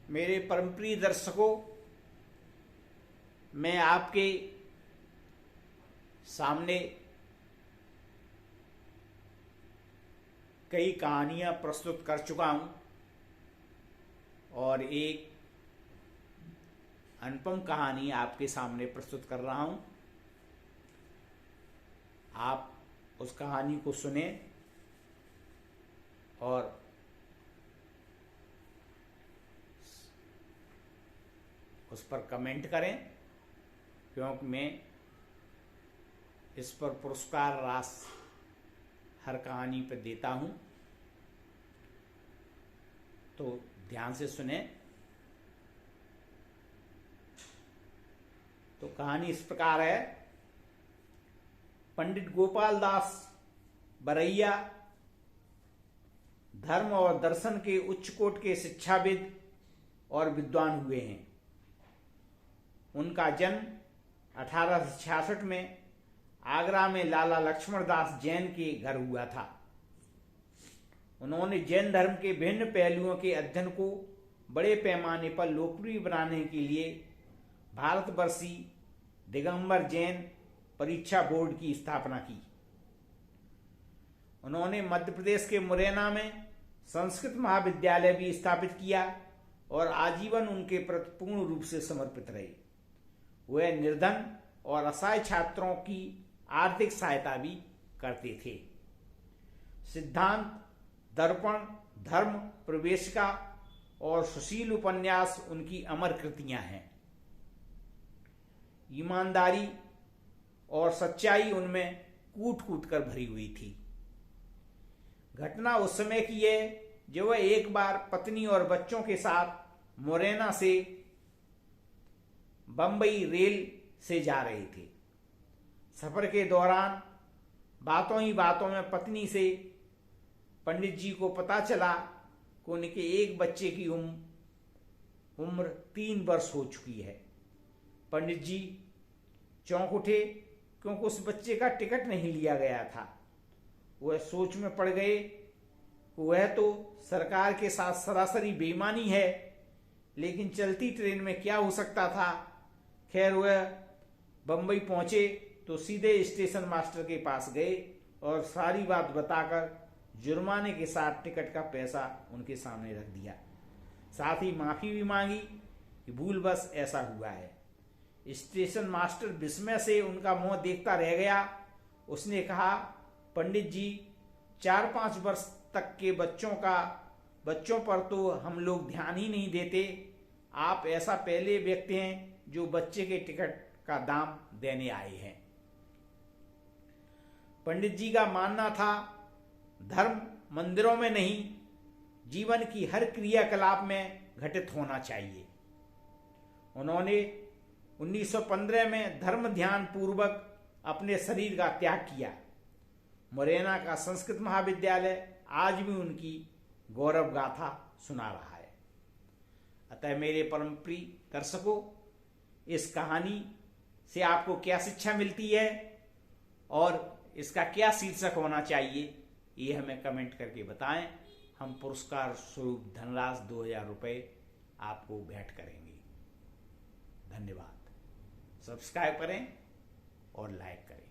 मेरे परमप्रिय दर्शकों, मैं आपके सामने कई कहानियां प्रस्तुत कर चुका हूं और एक अनुपम कहानी आपके सामने प्रस्तुत कर रहा हूं। आप उस कहानी को सुने और उस पर कमेंट करें, क्योंकि मैं इस पर पुरस्कार राशि हर कहानी पर देता हूं। तो ध्यान से सुने। तो कहानी इस प्रकार है। पंडित गोपाल दास बरैया धर्म और दर्शन के उच्च कोट के शिक्षाविद और विद्वान हुए हैं। उनका जन्म 1866 में आगरा में लाला लक्ष्मण दास जैन के घर हुआ था। उन्होंने जैन धर्म के भिन्न पहलुओं के अध्ययन को बड़े पैमाने पर लोकप्रिय बनाने के लिए भारतवर्षीय दिगंबर जैन परीक्षा बोर्ड की स्थापना की। उन्होंने मध्य प्रदेश के मुरैना में संस्कृत महाविद्यालय भी स्थापित किया और आजीवन उनके प्रति पूर्ण रूप से समर्पित रहे। वह निर्धन और असहाय छात्रों की आर्थिक सहायता भी करते थे। सिद्धांत, दर्पण, धर्म, प्रवेशिका और सुशील उपन्यास उनकी अमर कृतियां हैं। ईमानदारी और सच्चाई उनमें कूट कूट कर भरी हुई थी। घटना उस समय की है जब वह एक बार पत्नी और बच्चों के साथ मुरैना से बंबई रेल से जा रहे थे। सफर के दौरान बातों ही बातों में पत्नी से पंडित जी को पता चला कि उनके एक बच्चे की उम्र 3 वर्ष हो चुकी है। पंडित जी चौंक उठे, क्योंकि उस बच्चे का टिकट नहीं लिया गया था। वह सोच में पड़ गए कि वह तो सरकार के साथ सरासरी बेईमानी है, लेकिन चलती ट्रेन में क्या हो सकता था। खैर, वह बंबई पहुंचे तो सीधे स्टेशन मास्टर के पास गए और सारी बात बताकर जुर्माने के साथ टिकट का पैसा उनके सामने रख दिया। साथ ही माफी भी मांगी कि भूलवश ऐसा हुआ है। स्टेशन मास्टर विस्मय से उनका मुंह देखता रह गया। उसने कहा, पंडित जी, 4-5 वर्ष तक के बच्चों पर तो हम लोग ध्यान ही नहीं देते। आप ऐसा पहले व्यक्ति हैं जो बच्चे के टिकट का दाम देने आए हैं। पंडित जी का मानना था, धर्म मंदिरों में नहीं, जीवन की हर क्रियाकलाप में घटित होना चाहिए। उन्होंने 1915 में धर्म ध्यान पूर्वक अपने शरीर का त्याग किया। मुरैना का संस्कृत महाविद्यालय आज भी उनकी गौरव गाथा सुना रहा है। अतः मेरे परम प्रिय दर्शकों, इस कहानी से आपको क्या शिक्षा मिलती है और इसका क्या शीर्षक होना चाहिए, ये हमें कमेंट करके बताएं। हम पुरस्कार स्वरूप धनराशि 2000 रुपये आपको भेंट करेंगे। धन्यवाद। सब्सक्राइब करें और लाइक करें।